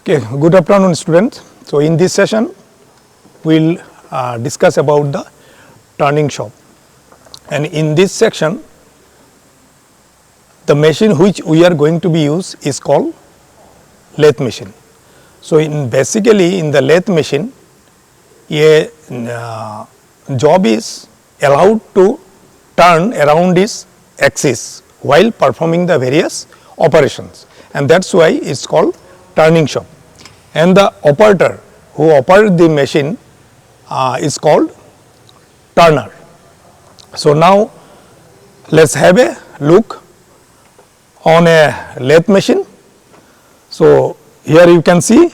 Okay, good afternoon students. So in this session we will discuss about the turning shop, and in this section the machine which we are going to be use is called lathe machine. So basically in the lathe machine a job is allowed to turn around its axis while performing the various operations, and that is why it is called turning shop. And the operator who operates the machine is called turner. So now let us have a look on a lathe machine. So here you can see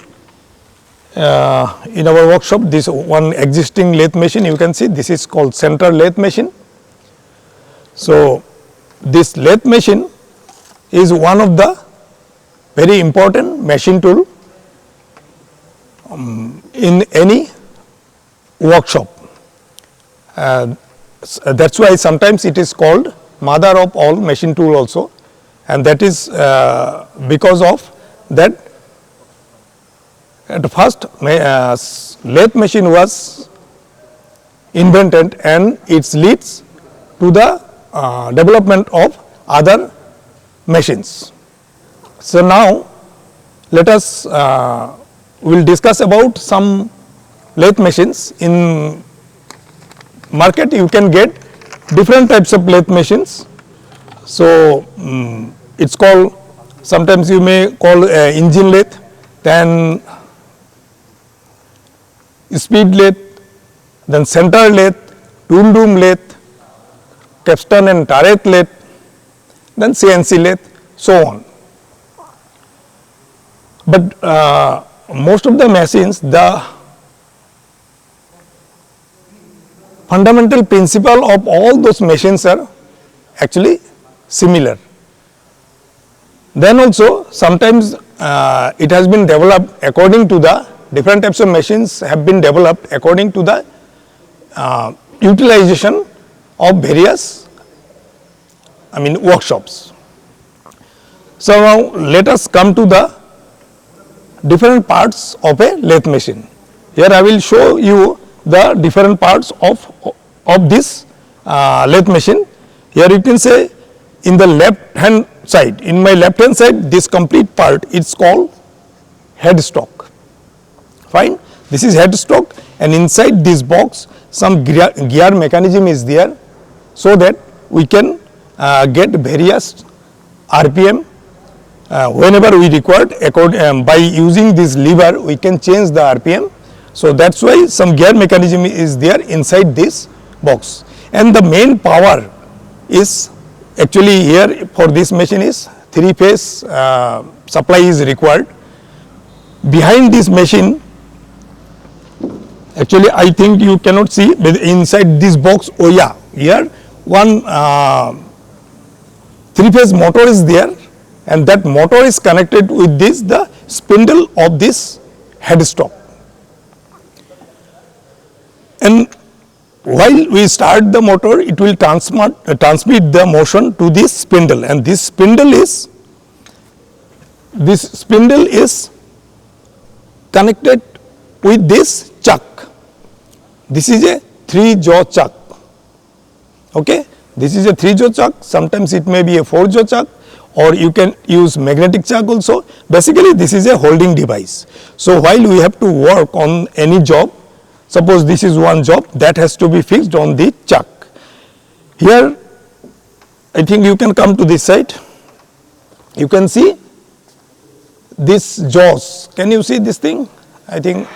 in our workshop this one existing lathe machine, you can see this is called center lathe machine. So this lathe machine is one of the very important machine tool in any workshop. That is why sometimes it is called mother of all machine tool also, and that is because of that at first lathe machine was invented and it leads to the development of other machines. So now let us will discuss about some lathe machines. In market you can get different types of lathe machines. So it is called, sometimes you may call engine lathe, then speed lathe, then center lathe, tool room lathe, capstan and turret lathe, then CNC lathe, so on. But most of the machines, the fundamental principle of all those machines are actually similar. Then also sometimes it has been developed according to the different types of machines have been developed according to the utilization of various workshops. So now let us come to the different parts of a lathe machine. Here I will show you the different parts of this lathe machine. Here you can say in the left hand side, in my left hand side, this complete part is called headstock. Fine, this is headstock, and inside this box some gear mechanism is there, so that we can get various RPM whenever we require. By using this lever we can change the RPM. So that is why some gear mechanism is there inside this box, and the main power is actually here for this machine is 3-phase supply is required. Behind this machine, actually I think you cannot see, but inside this box, oh yeah, here one 3-phase motor is there, and that motor is connected with this the spindle of this headstock. And while we start the motor, it will transmit the motion to this spindle, and this spindle is connected with this chuck. This is a 3-jaw chuck. Okay, this is a 3-jaw chuck. Sometimes it may be a 4-jaw chuck, or you can use magnetic chuck also. Basically this is a holding device. So while we have to work on any job, suppose this is one job that has to be fixed on the chuck. Here I think you can come to this side, you can see this jaws. Can you see this thing? I think,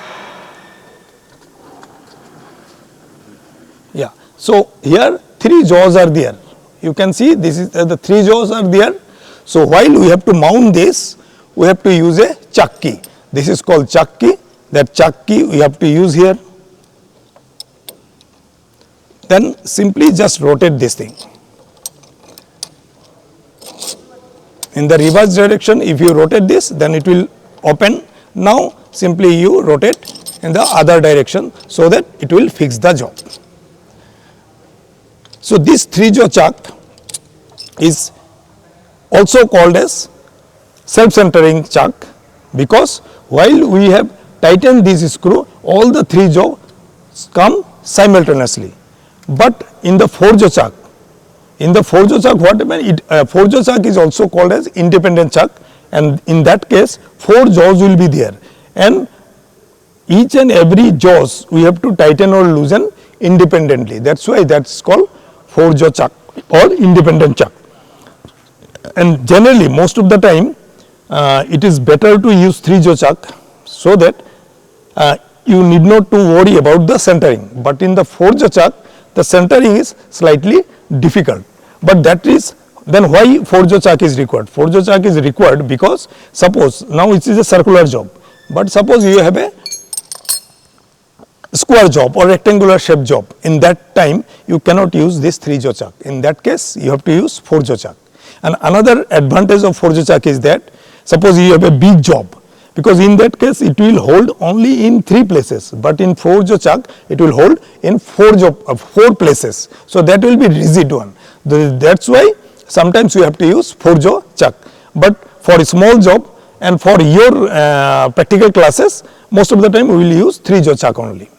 yeah. So here 3 jaws are there. You can see this is the 3 jaws are there. So while we have to mount this, we have to use a chuck key. This is called chuck key. That chuck key we have to use here. Then simply just rotate this thing. In the reverse direction, if you rotate this, then it will open. Now simply you rotate in the other direction, so that it will fix the job. So this 3-jaw chuck is also called as self-centering chuck, because while we have tightened this screw, all the 3 jaws come simultaneously. But in the 4-jaw chuck, what happens? Four-jaw chuck is also called as independent chuck, and in that case 4 jaws will be there, and each and every jaws we have to tighten or loosen independently. That's why that's called 4-jaw chuck or independent chuck. And generally most of the time it is better to use 3-jaw chuck, so that you need not to worry about the centering. But in the 4-jaw chuck, the centering is slightly difficult. But that is then why 4-jaw chuck is required. 4-jaw chuck is required because suppose now it is a circular job, but suppose you have a square job or rectangular shape job. In that time you cannot use this 3-jaw chuck. In that case you have to use 4-jaw chuck. And another advantage of 4-jaw chuck is that suppose you have a big job, because in that case it will hold only in 3 places, but in 4-jaw chuck it will hold in 4 places. So that will be rigid one. That's why sometimes you have to use 4-jaw chuck. But for a small job and for your practical classes, most of the time we will use 3-jaw chuck only.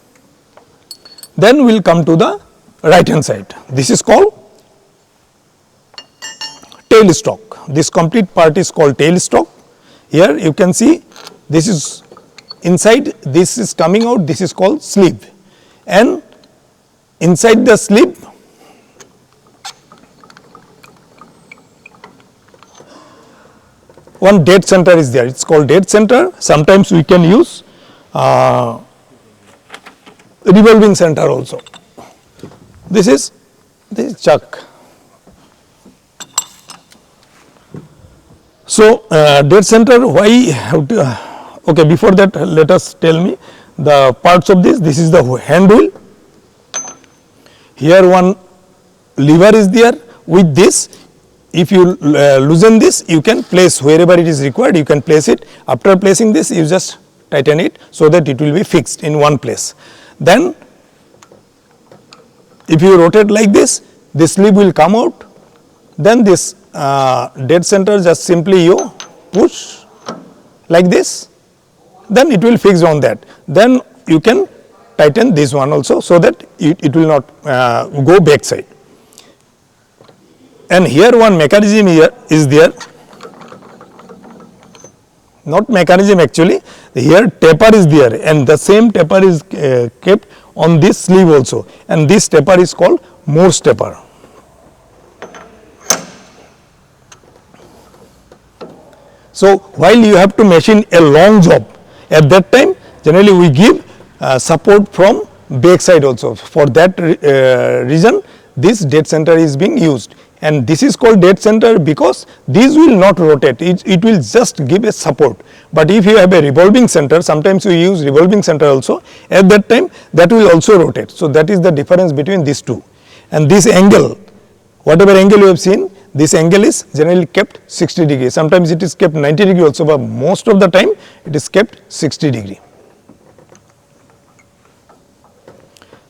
Then we will come to the right hand side. This is called tail stalk. This complete part is called tail stalk. Here you can see this is inside, this is coming out, this is called sleeve, and inside the sleeve one dead center is there. It is called dead center. Sometimes we can use revolving center also. This is chuck. So dead center, why have to, okay, before that let us tell me the parts of this. This is the hand wheel. Here one lever is there. With this, if you loosen this, you can place wherever it is required, you can place it. After placing this, you just tighten it so that it will be fixed in one place. Then if you rotate like this sleeve will come out. Then this dead center, just simply you push like this, then it will fix on that. Then you can tighten this one also, so that it will not go back side. And here one mechanism here is there, not mechanism actually, here taper is there, and the same taper is kept on this sleeve also, and this taper is called Morse taper. So while you have to machine a long job, at that time generally we give support from back side also. For that reason this dead center is being used, and this is called dead center because these will not rotate, it will just give a support. But if you have a revolving center, sometimes we use revolving center also, at that time that will also rotate. So that is the difference between these two. And this angle, whatever angle you have seen, this angle is generally kept 60 degree. Sometimes it is kept 90 degree also, but most of the time it is kept 60 degree.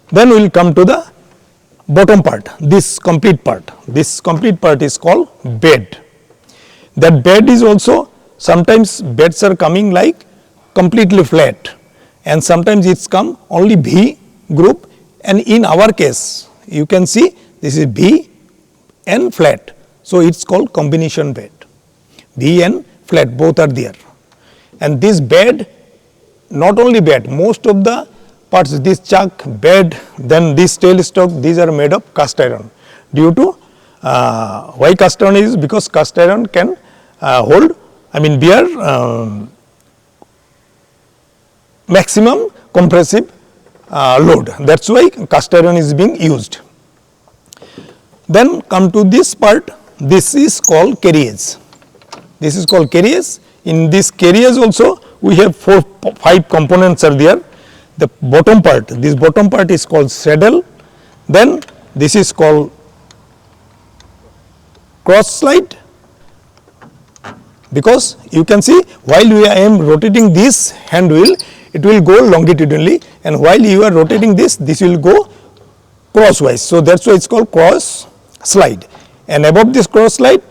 Then we will come to the bottom part, this complete part. This complete part is called bed. That bed is also, sometimes beds are coming like completely flat, and sometimes it's come only V group, and in our case you can see this is V and flat. So it's called combination bed. V and flat both are there. And this bed, not only bed, most of the parts, this chuck, bed, then this tail stalk, these are made of cast iron. Due to why cast iron is, because cast iron can hold, bear maximum compressive load. That's why cast iron is being used. Then come to this part. This is called carriage. This is called carriage. In this carriage also we have 5 components are there. The bottom part, this bottom part is called saddle. Then this is called cross slide, because you can see while I am rotating this hand wheel, it will go longitudinally, and while you are rotating this will go crosswise. So that's why it's called cross slide. And above this cross slide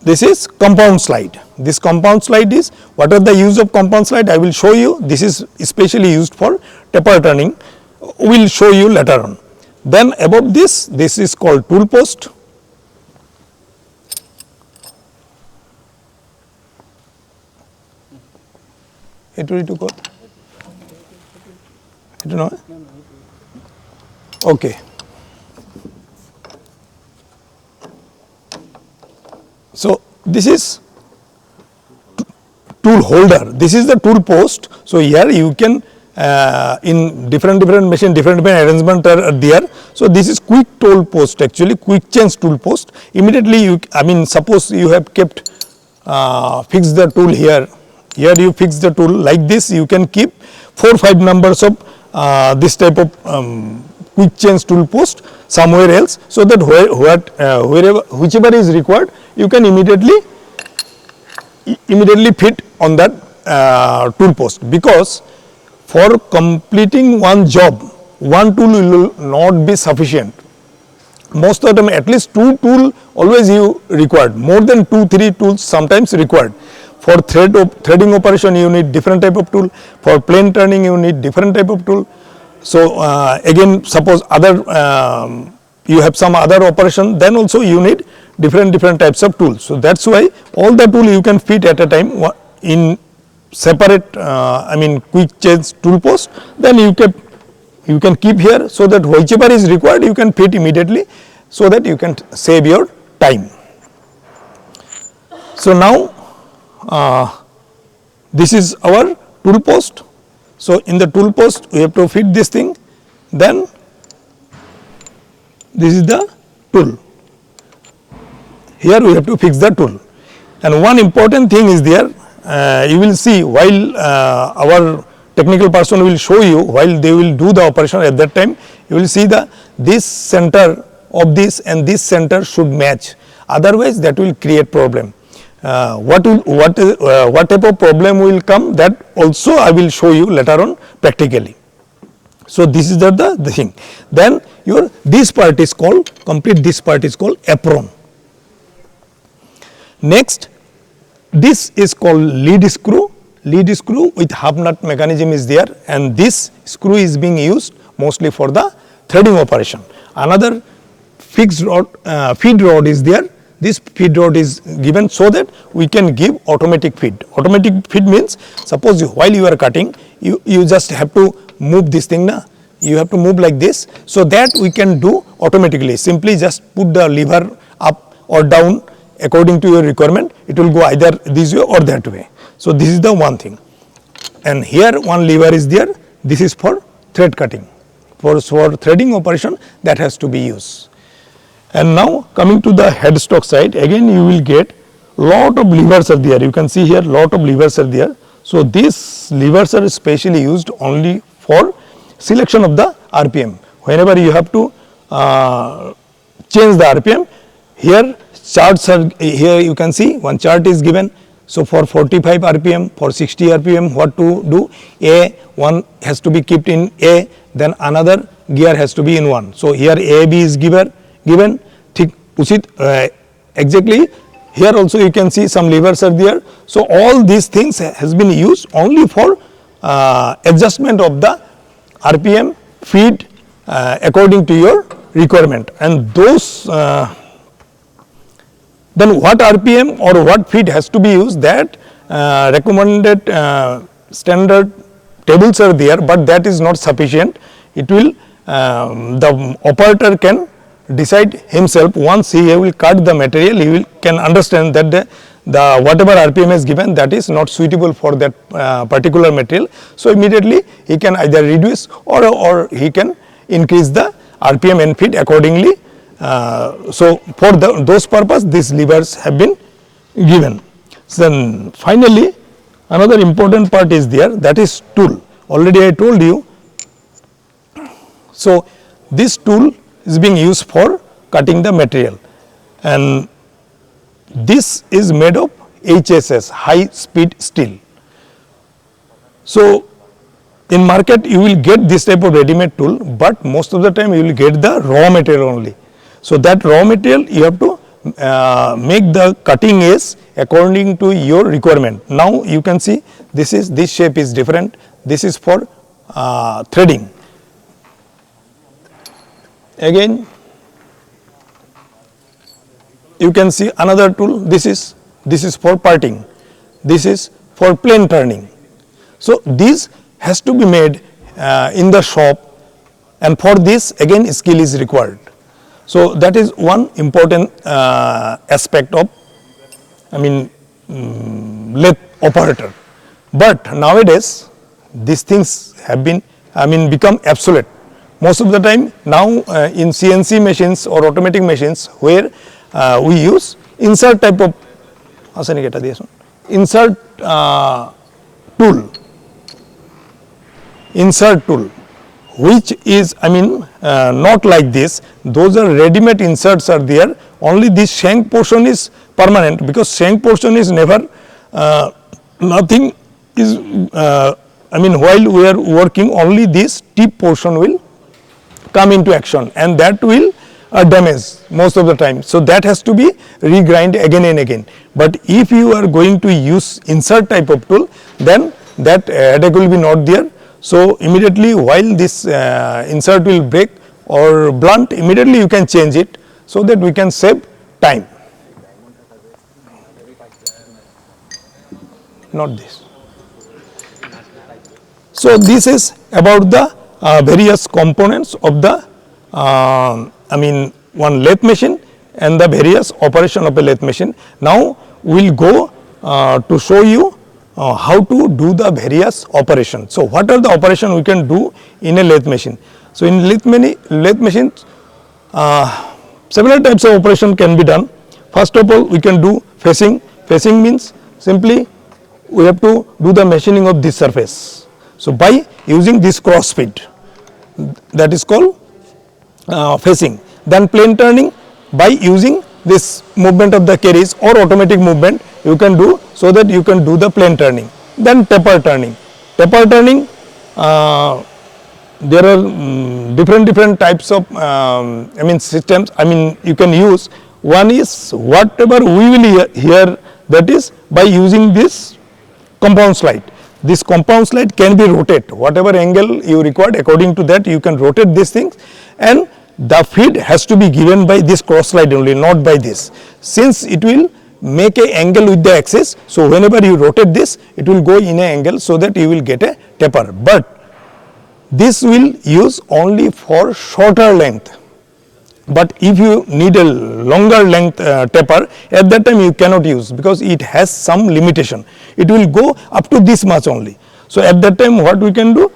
this is compound slide. This compound slide is, what are the use of compound slide? I will show you. This is especially used for taper turning. We will show you later on. Then above this, this is called tool post. Okay. So this is tool holder. This is the tool post. So here you can in different machine, different arrangement are there. So this is quick tool post, actually quick change tool post. Immediately you, suppose you have kept fix the tool here. Here you fix the tool like this. You can keep 4 or 5 numbers of this type of quick change tool post somewhere else, so that whichever is required, you can immediately fit on that tool post. Because for completing one job, one tool will not be sufficient. Most of the time, at least 2 tools always you required. More than 2-3 tools sometimes required. For threading operation, you need different type of tool. For plane turning, you need different type of tool. So again, suppose other you have some other operation, then also you need different types of tools. So that's why all the tool you can fit at a time in separate quick change tool post. Then you can keep here, so that whichever is required you can fit immediately, so that you can save your time. So now this is our tool post. So in the tool post we have to fit this thing, then this is the tool. Here we have to fix the tool. And one important thing is there, you will see while our technical person will show you, while they will do the operation, at that time you will see this center of this and this center should match, otherwise that will create problem. What type of problem will come, that also I will show you later on practically. So this is the thing. Then this part is called, this part is called apron. Next, this is called lead screw. Lead screw with half nut mechanism is there, and this screw is being used mostly for the threading operation. Another fixed rod, feed rod is there. This feed rod is given so that we can give automatic feed. Automatic feed means, suppose while you are cutting, you just have to move this thing, you have to move like this, so that we can do automatically. Simply just put the lever up or down according to your requirement. It will go either this way or that way. So this is the one thing. And here one lever is there. This is for thread cutting. For threading operation, that has to be used. And now coming to the headstock side, again you will get lot of levers are there. You can see here lot of levers are there. So these levers are specially used only for selection of the RPM. Whenever you have to change the RPM, here charts are, here you can see one chart is given. So for 45 RPM, for 60 RPM, what to do? one has to be kept in A, then another gear has to be in 1. So here A, B is given. Exactly here also you can see some levers are there. So all these things has been used only for adjustment of the RPM feed according to your requirement. And those then what RPM or what feed has to be used, that recommended standard tables are there, but that is not sufficient. It will the operator can decide himself. Once he will cut the material, he can understand that the whatever RPM is given, that is not suitable for that particular material. So immediately he can either reduce or he can increase the RPM and feed accordingly. So for those purpose, these levers have been given. Then finally another important part is there, that is tool. Already I told you. So this tool is being used for cutting the material, and this is made of HSS, high speed steel. So in market you will get this type of ready-made tool, but most of the time you will get the raw material only. So that raw material you have to make the cutting edge according to your requirement. Now you can see this shape is different. This is for threading. Again you can see another tool. This is for parting. This is for plane turning. So this has to be made in the shop, and for this again skill is required. So that is one important aspect of lathe operator. But nowadays these things have been become obsolete. Most of the time now in CNC machines or automatic machines where we use insert type of insert tool, which is not like this. Those are ready-made inserts are there. Only this shank portion is permanent, because shank portion is never nothing is while we are working, only this tip portion will come into action, and that will damage most of the time. So that has to be regrind again and again. But if you are going to use insert type of tool, then that headache will be not there. So immediately while this insert will break or blunt, immediately you can change it, so that we can save time. Not this. So this is about the various components of the one lathe machine and the various operation of a lathe machine. Now we will go to show you how to do the various operations. So what are the operations we can do in a lathe machine? So in lathe machines, several types of operation can be done. First of all, we can do facing. Facing means simply we have to do the machining of this surface. So by using this cross feed, that is called facing. Then plane turning, by using this movement of the carriage or automatic movement you can do, so that you can do the plane turning. Then taper turning. Taper turning, there are different types of systems you can use. One is whatever we will hear, that is by using this compound slide. This compound slide can be rotated, whatever angle you require, according to that you can rotate these things, and the feed has to be given by this cross slide only, not by this. Since it will make a angle with the axis, so whenever you rotate this, it will go in a angle, so that you will get a taper. But this will use only for shorter length. But if you need a longer length taper, at that time you cannot use, because it has some limitation. It will go up to this much only. So at that time what we can do,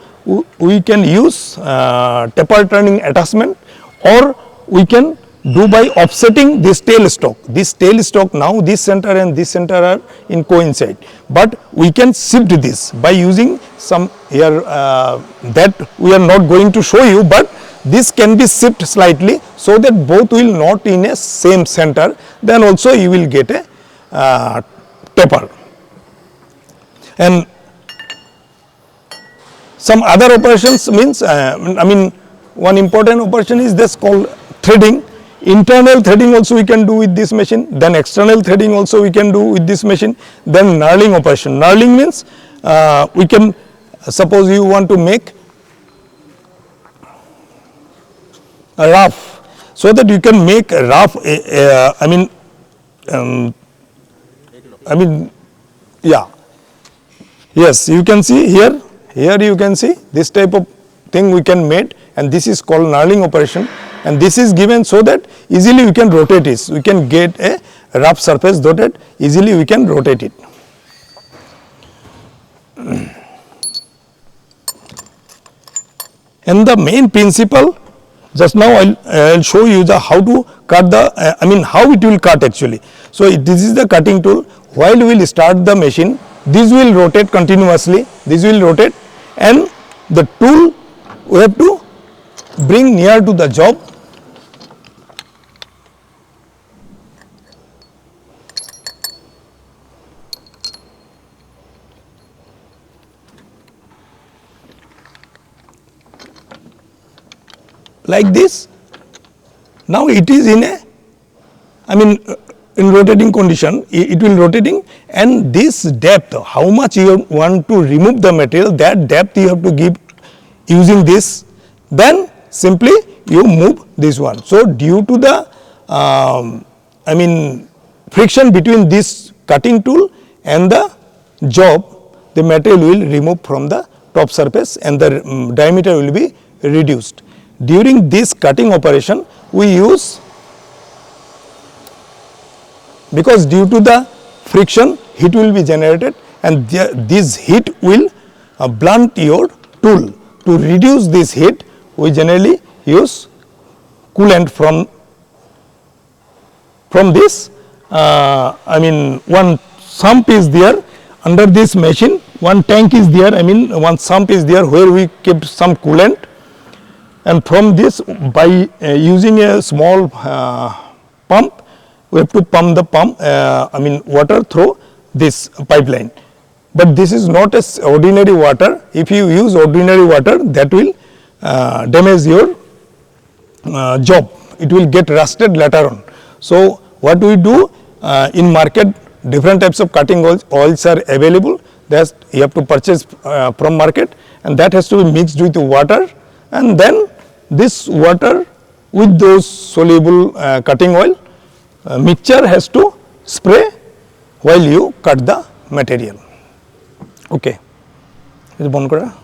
we can use taper turning attachment, or we can do by offsetting this tail stock. This tail stock, now this center and this center are in coincide, but we can shift this by using some here that we are not going to show you, but this can be shifted slightly, so that both will not in a same center. Then also you will get a taper. And some other operations means one important operation is this called threading. Internal threading also we can do with this machine, then external threading also we can do with this machine. Then knurling operation. Knurling means we can, suppose you want to make a rough, so that you can make a rough yes, you can see here you can see this type of thing we can make, and this is called knurling operation, and this is given so that easily we can rotate it. We can get a rough surface, so that easily we can rotate it. And the main principle, just now I'll show you the how to cut the how it will cut actually. So this is the cutting tool. While we will start the machine, this will rotate continuously, this will rotate, and the tool we have to bring near to the job. Like this. Now it is in a I mean in rotating condition it will rotating, and this depth, how much you want to remove the material, that depth you have to give using this, then simply you move this one. So due to the I mean friction between this cutting tool and the job, the material will remove from the top surface and the diameter will be reduced. During this cutting operation we use, because due to the friction heat will be generated, and this heat will blunt your tool. To reduce this heat we generally use coolant from this I mean one sump is there under this machine, one tank is there, I mean one sump is there where we keep some coolant, and from this by using a small pump we have to pump the I mean water through this pipeline. But this is not as ordinary water. If you use ordinary water, that will damage your job. It will get rusted later on. So what we do, in market different types of cutting oils are available, that you have to purchase from market, and that has to be mixed with water, and then this water with those soluble cutting oil mixture has to spray while you cut the material. Okay, is it bond kora?